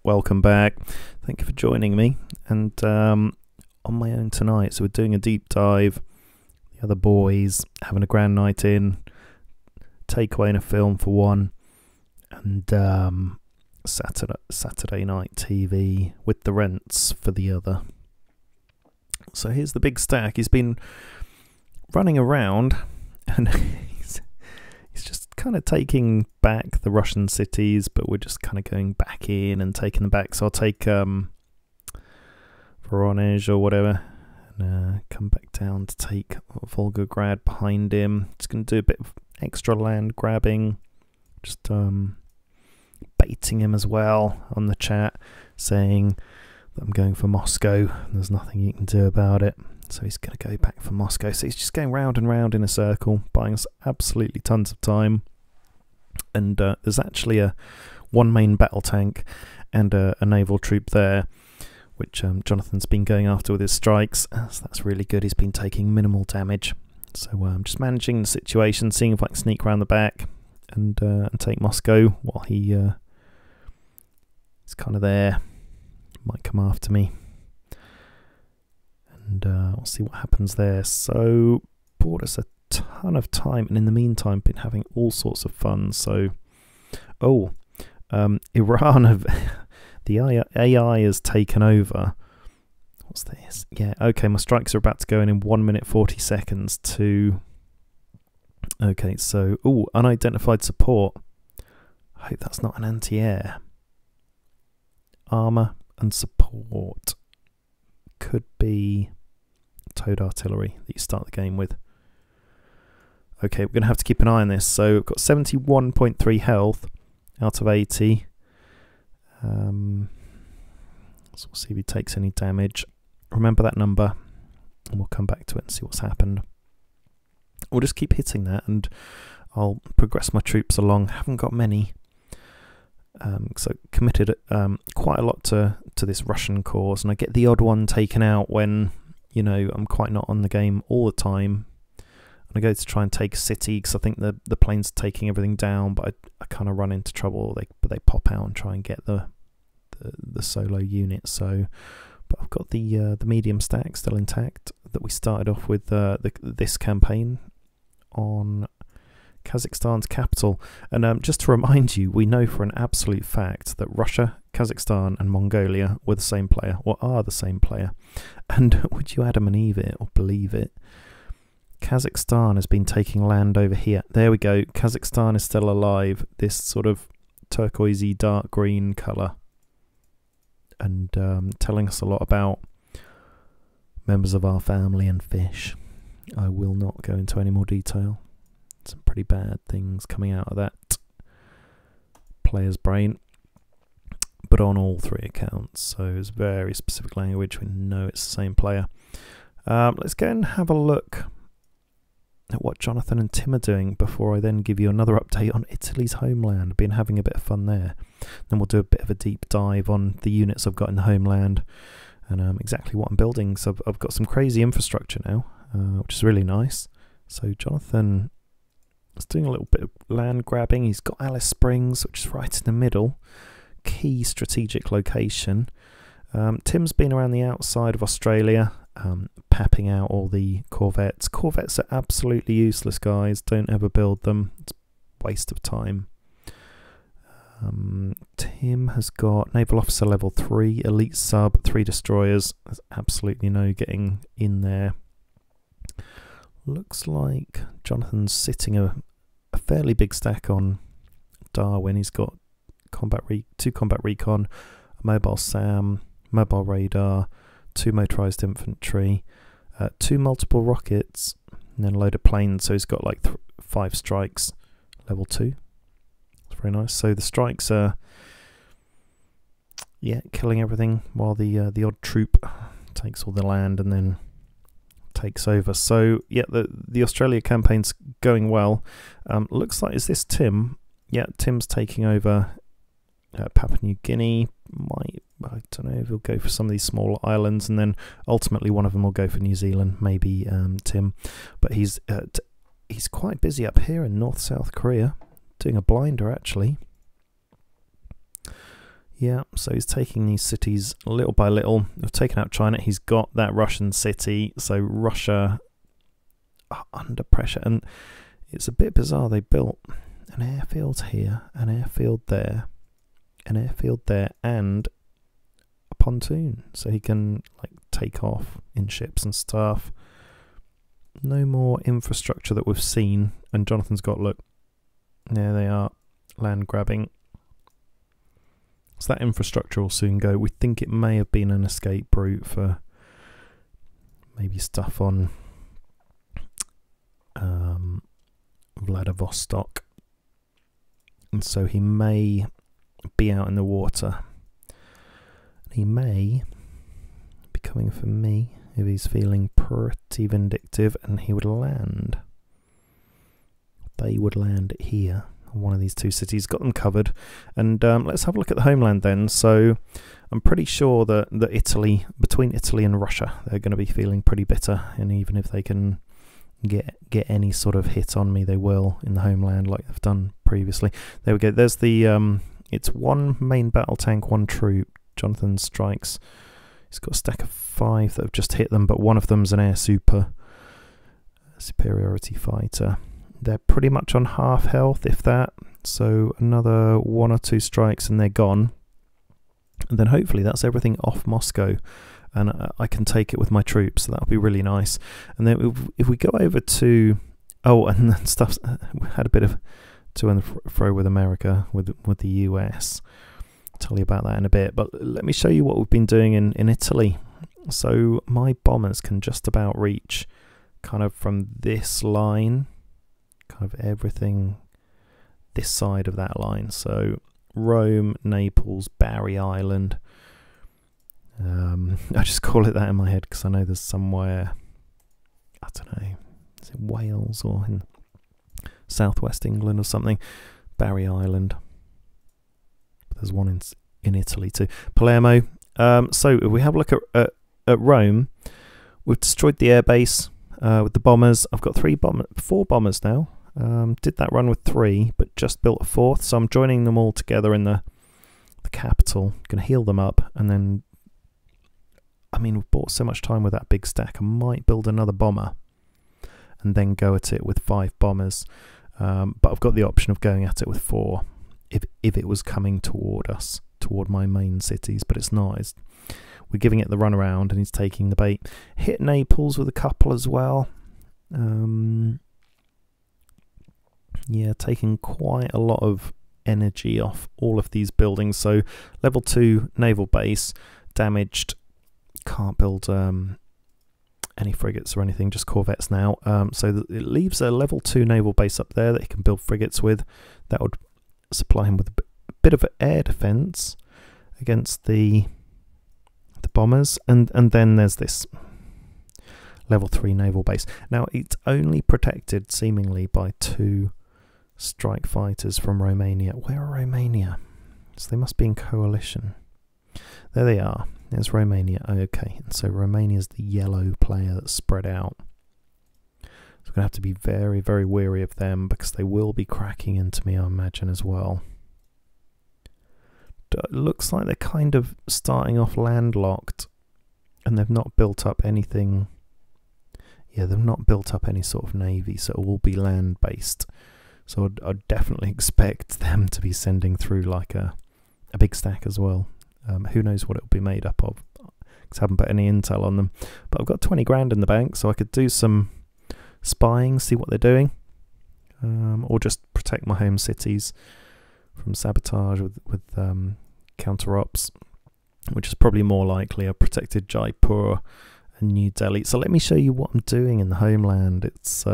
welcome back. Thank you for joining me. And on my own tonight, so we're doing a deep dive. The other boys having a grand night in, takeaway in a film for one, and Saturday night TV with the rents for the other. So here's the big stack. He's been running around and he's just kind of taking back the Russian cities, but we're just kind of going back in and taking them back. So I'll take Voronezh or whatever and come back down to take Volgograd behind him. Just going to do a bit of extra land grabbing, just baiting him as well on the chat, saying that I'm going for Moscow and there's nothing you can do about it. So he's going to go back for Moscow. So he's just going round and round in a circle, buying us absolutely tons of time. And there's actually one main battle tank and a naval troop there, which Jonathan's been going after with his strikes. So that's really good. He's been taking minimal damage. So I'm just managing the situation, seeing if I can sneak around the back and take Moscow while he's kind of there. Might come after me. And we'll see what happens there. So bought us a ton of time, and in the meantime been having all sorts of fun. So Iran have the AI has taken over. What's this? Yeah, okay, my strikes are about to go in 1 minute 40 seconds to okay, so unidentified support. I hope that's not an anti-air. Armour and support could be towed artillery that you start the game with. Okay, we're going to have to keep an eye on this. So we've got 71.3 health out of 80. So we'll see if he takes any damage. Remember that number, and we'll come back to it and see what's happened. We'll just keep hitting that, and I'll progress my troops along. Haven't got many. So committed quite a lot to this Russian cause, and I get the odd one taken out when, you know, I'm quite not on the game all the time. And I go to try and take a city because I think the plane's taking everything down, but I kind of run into trouble. They pop out and try and get the solo unit. So, but I've got the medium stack still intact that we started off with this campaign on Kazakhstan's capital. And just to remind you, we know for an absolute fact that Russia, Kazakhstan and Mongolia were the same player, or are the same player. And would you Adam and Eve it or believe it, Kazakhstan has been taking land over here. There we go, Kazakhstan is still alive, this sort of turquoisey dark green colour, and telling us a lot about members of our family and fish. I will not go into any more detail. Some pretty bad things coming out of that player's brain, but on all three accounts. So it's very specific language. We know it's the same player. Let's go and have a look at what Jonathan and Tim are doing before I then give you another update on Italy's homeland. I've been having a bit of fun there. Then we'll do a bit of a deep dive on the units I've got in the homeland and exactly what I'm building. So I've got some crazy infrastructure now, which is really nice. So Jonathan is doing a little bit of land grabbing. He's got Alice Springs, which is right in the middle. Key strategic location. Tim's been around the outside of Australia, papping out all the corvettes. Corvettes are absolutely useless, guys. Don't ever build them. It's a waste of time. Tim has got Naval Officer level 3, Elite Sub, 3 destroyers. There's absolutely no getting in there. Looks like Jonathan's sitting a fairly big stack on Darwin. He's got two combat recon, a mobile SAM, mobile radar, 2 motorized infantry, 2 multiple rockets, and then a load of planes. So he's got like 5 strikes, level 2. It's very nice. So the strikes are, yeah, killing everything, while the odd troop takes all the land and then takes over. So yeah, the Australia campaign's going well. Looks like, is this Tim? Yeah, Tim's taking over Papua New Guinea. I don't know if he'll go for some of these smaller islands, and then ultimately one of them will go for New Zealand, maybe Tim. But he's quite busy up here in North South Korea, doing a blinder actually. Yeah, so he's taking these cities little by little. We've taken out China. He's got that Russian city. So Russia are under pressure. And it's a bit bizarre. They built an airfield here, an airfield there, an airfield there, and a pontoon. So he can like take off in ships and stuff. No more infrastructure that we've seen. And Jonathan's got, look, there they are, land grabbing. So that infrastructure will soon go. We think it may have been an escape route for maybe stuff on Vladivostok. And so he may be out in the water. He may be coming for me if he's feeling pretty vindictive, and he would land. They would land here. One of these two cities, got them covered. And let's have a look at the homeland then. So I'm pretty sure that Italy, between Italy and Russia, they're going to be feeling pretty bitter, and even if they can get any sort of hit on me, they will in the homeland like they've done previously. There we go. There's the it's one main battle tank, one troop. Jonathan strikes. He's got a stack of 5 that have just hit them, but one of them's an air superiority fighter. They're pretty much on half health, if that. So another 1 or 2 strikes and they're gone. And then hopefully that's everything off Moscow. And I can take it with my troops. So that'll be really nice. And then if we go over to... Oh, and then stuff... We had a bit of to and fro with America, with the US. I'll tell you about that in a bit. But let me show you what we've been doing in Italy. So my bombers can just about reach kind of from this line... kind of everything this side of that line. So Rome, Naples, Barry Island. I just call it that in my head because I know there's somewhere, I don't know, is it Wales or in southwest England or something? Barry Island. There's one in Italy too. Palermo. So if we have a look at Rome, we've destroyed the airbase with the bombers. I've got 4 bombers now. Did that run with 3, but just built a 4th. So I'm joining them all together in the capital. Going to heal them up, and then, I mean, we've bought so much time with that big stack. I might build another bomber, and then go at it with 5 bombers. But I've got the option of going at it with 4, if it was coming toward us, toward my main cities. But it's not. We're giving it the run around, and he's taking the bait. Hit Naples with a couple as well. Yeah, taking quite a lot of energy off all of these buildings. So level 2 naval base damaged. Can't build any frigates or anything, just corvettes now. So it leaves a level 2 naval base up there that he can build frigates with. That would supply him with a bit of air defense against the bombers. And then there's this level 3 naval base. Now it's only protected seemingly by 2 strike fighters from Romania. Where are Romania? So they must be in coalition. There they are. There's Romania. Okay, and so Romania's the yellow player that's spread out. So we're going to have to be very, very wary of them because they will be cracking into me, I imagine, as well. It looks like they're kind of starting off landlocked, and they've not built up anything. Yeah, they've not built up any sort of navy, so it will be land-based. So I'd definitely expect them to be sending through like a big stack as well. Who knows what it'll be made up of, because I haven't put any intel on them. But I've got 20 grand in the bank, so I could do some spying, see what they're doing, or just protect my home cities from sabotage with counter-ops, which is probably more likely. I've protected Jaipur and New Delhi. So let me show you what I'm doing in the homeland. It's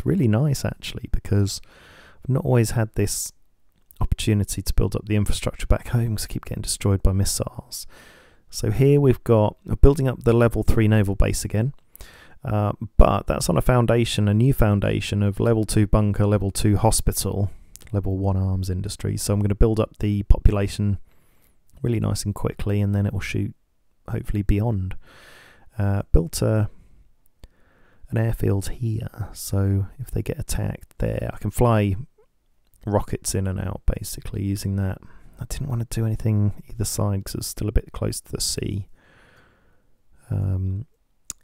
really nice actually, because I've not always had this opportunity to build up the infrastructure back home because I keep getting destroyed by missiles. So here we're building up the level 3 naval base again, but that's on a new foundation of level 2 bunker, level 2 hospital, level 1 arms industry. So I'm going to build up the population really nice and quickly, and then it will shoot hopefully beyond. Built an airfield here, so if they get attacked there, I can fly rockets in and out basically using that I didn't want to do anything either side because it's still a bit close to the sea.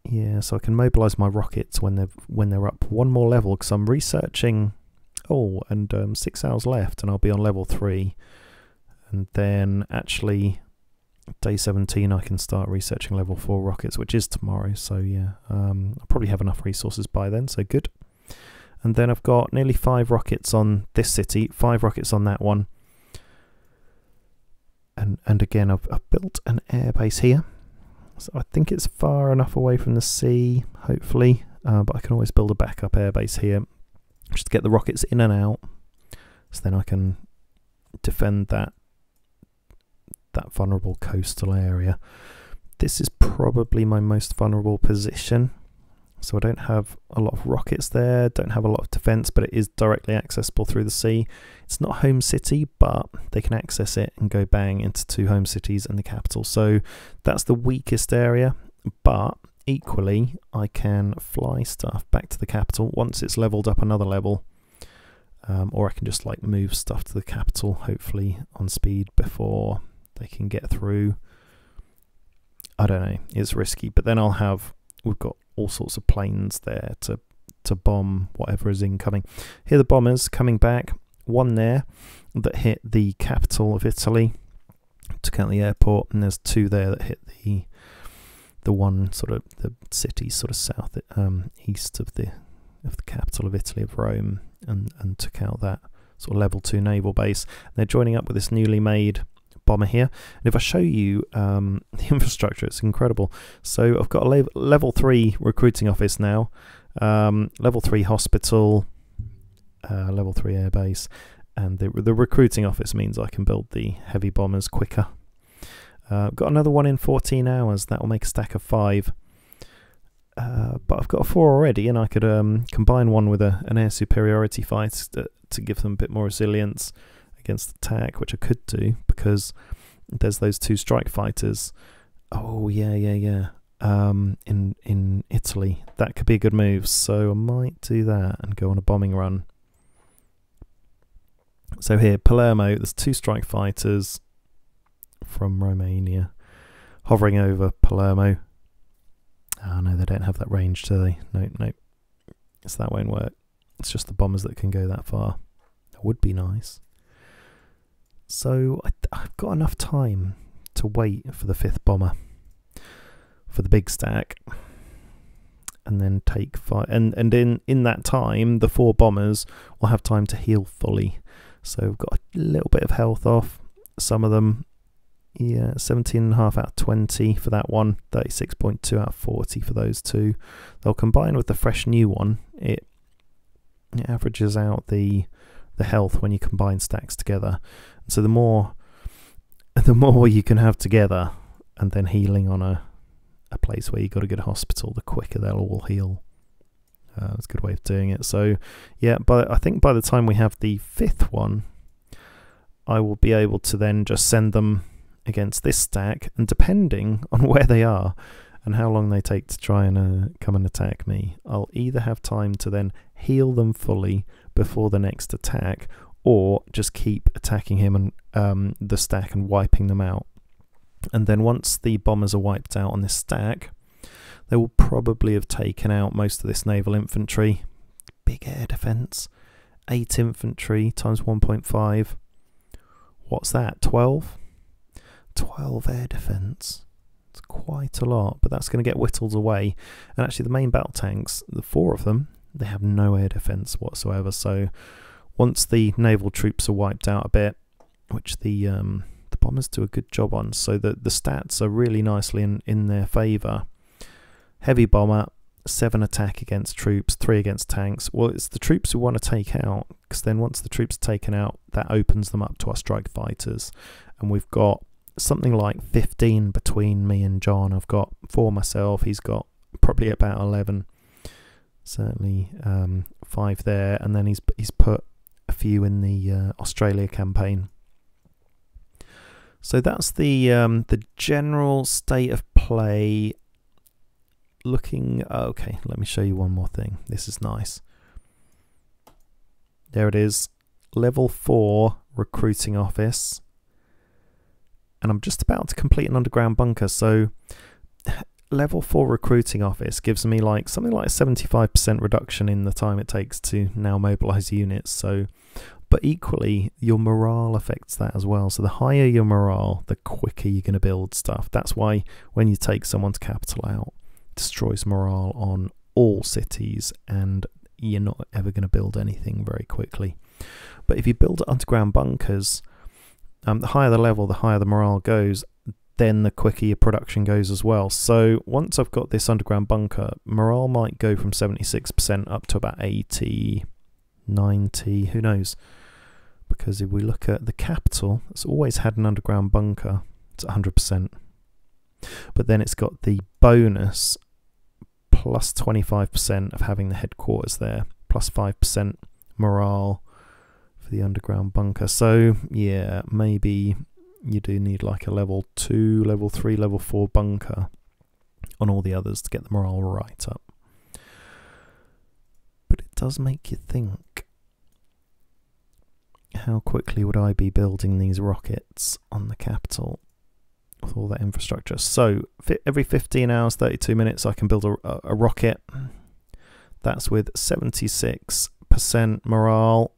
Yeah, so I can mobilise my rockets when they're up one more level, because I'm researching. Oh, and 6 hours left, and I'll be on level 3. And then actually, day 17, I can start researching level 4 rockets, which is tomorrow. So yeah, I'll probably have enough resources by then. So good. And then I've got nearly 5 rockets on this city, 5 rockets on that one. And again, I've built an airbase here. So I think it's far enough away from the sea, hopefully, but I can always build a backup airbase here just to get the rockets in and out, so then I can defend that vulnerable coastal area. This is probably my most vulnerable position, so I don't have a lot of rockets there, don't have a lot of defense, but it is directly accessible through the sea. It's not home city, but they can access it and go bang into 2 home cities and the capital. So that's the weakest area, but equally I can fly stuff back to the capital once it's leveled up another level, or I can just like move stuff to the capital, hopefully on speed before they can get through. I don't know, it's risky, but then we've got all sorts of planes there to bomb whatever is incoming. Here are the bombers coming back. One there that hit the capital of Italy, took out the airport, and there's 2 there that hit the one sort of the city sort of south east of the capital of Italy, of Rome, and took out that sort of level 2 naval base. And they're joining up with this newly made bomber here, and if I show you the infrastructure, it's incredible. So I've got a level 3 recruiting office now, level 3 hospital, level 3 airbase, and the recruiting office means I can build the heavy bombers quicker. I've got another one in 14 hours, that will make a stack of 5, but I've got 4 already, and I could combine one with an air superiority fight to give them a bit more resilience against attack, which I could do because there's those 2 strike fighters. Oh yeah. In Italy, that could be a good move, so I might do that and go on a bombing run. So here, Palermo, there's 2 strike fighters from Romania hovering over Palermo. Oh no, they don't have that range, do they? Nope. So that won't work. It's just the bombers that can go that far. That would be nice. So I've got enough time to wait for the 5th bomber for the big stack, and then take 5. And in that time, the 4 bombers will have time to heal fully. So we've got a little bit of health off. Some of them, yeah, 17.5 out of 20 for that one, 36.2 out of 40 for those 2. They'll combine with the fresh new one. It averages out the health when you combine stacks together. So the more you can have together, and then healing on a place where you've got a good hospital, the quicker they'll all heal. That's a good way of doing it. So yeah, but I think by the time we have the 5th one, I will be able to then just send them against this stack, and depending on where they are and how long they take to try and come and attack me, I'll either have time to then heal them fully before the next attack, or just keep attacking him and the stack and wiping them out. And then once the bombers are wiped out on this stack, they will probably have taken out most of this naval infantry. Big air defense. 8 infantry times 1.5. What's that? 12? 12 air defense. It's quite a lot, but that's going to get whittled away. And actually the main battle tanks, the 4 of them, they have no air defense whatsoever. So once the naval troops are wiped out a bit, which the bombers do a good job on, so the stats are really nicely in their favour. Heavy bomber, 7 attack against troops, 3 against tanks. Well, it's the troops we want to take out, because then once the troops are taken out, that opens them up to our strike fighters. And we've got something like 15 between me and John. I've got 4 myself, he's got probably about 11. Certainly 5 there, and then he's put a few in the Australia campaign. So that's the general state of play. Looking okay, let me show you one more thing. This is nice. There it is, level 4 recruiting office. and I'm just about to complete an underground bunker. So level 4 recruiting office gives me like something like a 75% reduction in the time it takes to now mobilize units. So, but equally your morale affects that as well. So the higher your morale, the quicker you're going to build stuff. That's why when you take someone's capital out, it destroys morale on all cities, and you're not ever going to build anything very quickly. But if you build underground bunkers, the higher the level, the higher the morale goes, then the quicker your production goes as well. So once I've got this underground bunker, morale might go from 76% up to about 80, 90, who knows? Because if we look at the capital, it's always had an underground bunker, it's 100%. But then it's got the bonus plus 25% of having the headquarters there, plus 5% morale for the underground bunker. So yeah, maybe you do need like a level 2, level 3, level 4 bunker on all the others to get the morale right up. But it does make you think, how quickly would I be building these rockets on the capital with all that infrastructure? So every 15 hours, 32 minutes, I can build a rocket. That's with 76% morale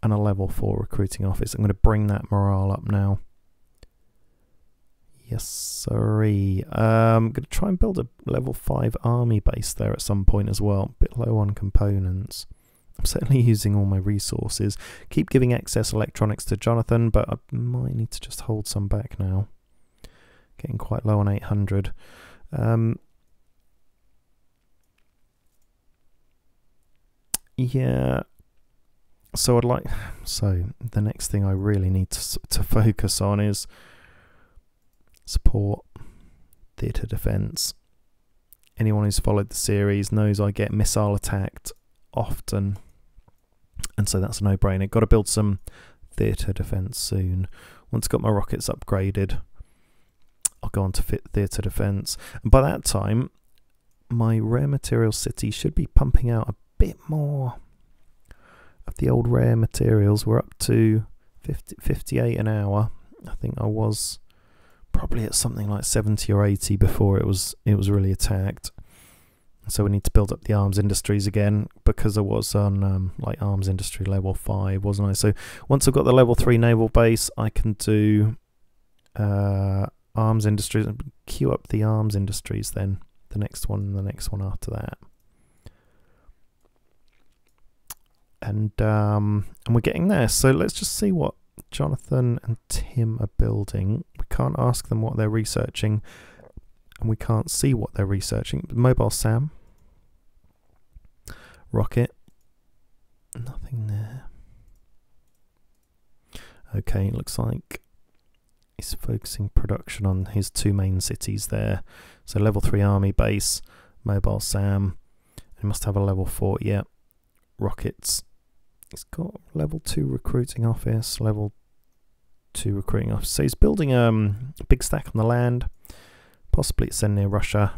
and a level 4 recruiting office. I'm going to bring that morale up now. Yes, sorry. I'm going to try and build a level 5 army base there at some point as well. A bit low on components. I'm certainly using all my resources. Keep giving excess electronics to Jonathan, but I might need to just hold some back now. Getting quite low on 800. Yeah. So the next thing I really need to focus on is support theatre defence. Anyone who's followed the series knows I get missile attacked often, and so that's a no-brainer. Got to build some theatre defence soon. Once I've got my rockets upgraded, I'll go on to theatre defence, and by that time my rare materials city should be pumping out a bit more of the old rare materials. We're up to 58 an hour. I think I was probably at something like 70 or 80 before it was really attacked. So we need to build up the arms industries again, because I was on like arms industry level 5, wasn't I? So once I've got the level 3 naval base, I can do arms industries and queue up the arms industries then. The next one and the next one after that. And we're getting there. So let's just see what Jonathan and Tim are building. We can't ask them what they're researching, and we can't see what they're researching. Mobile Sam, rocket, nothing there. Okay, looks like he's focusing production on his 2 main cities there. So level 3 army base, Mobile Sam. He must have a level 4, yeah. Rockets. He's got level 2 recruiting office, level 2 recruiting office. So he's building a big stack on the land. Possibly it's near Russia.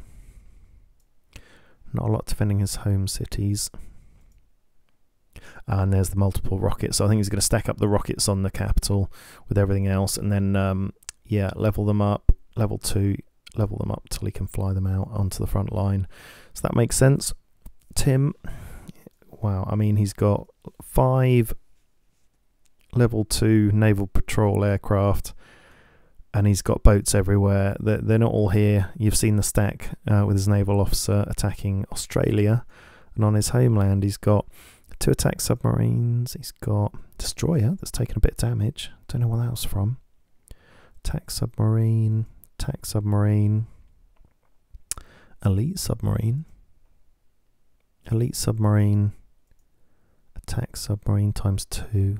Not a lot defending his home cities. And there's the multiple rockets. So I think he's going to stack up the rockets on the capital with everything else, and then yeah, level them up. Level 2, level them up till he can fly them out onto the front line. So that makes sense. Tim, wow, I mean, he's got 5 level 2 naval patrol aircraft, and he's got boats everywhere. They're not all here. You've seen the stack with his naval officer attacking Australia, and on his homeland he's got 2 attack submarines. He's got destroyer that's taken a bit of damage. Don't know what that was from. Attack submarine, elite submarine, attack submarine times 2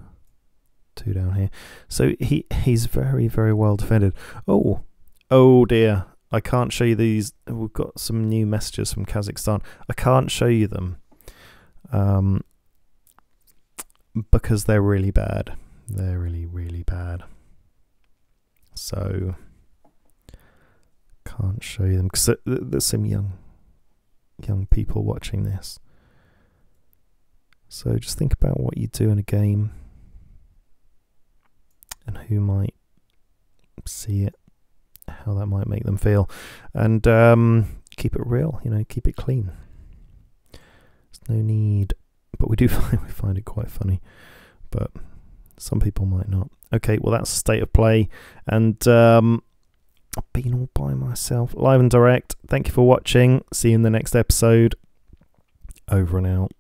down here. So he's very, very well defended. Oh dear, I can't show you these. We've got some new messages from Kazakhstan. I can't show you them because they're really bad. They're really, really bad. So can't show you them because there's some young people watching this. So just think about what you do in a game and who might see it. how that might make them feel, and keep it real, you know, keep it clean. There's no need, but we find it quite funny, but some people might not. Okay, well, that's State of Play, and I've been all by myself, live and direct. Thank you for watching. See you in the next episode. Over and out.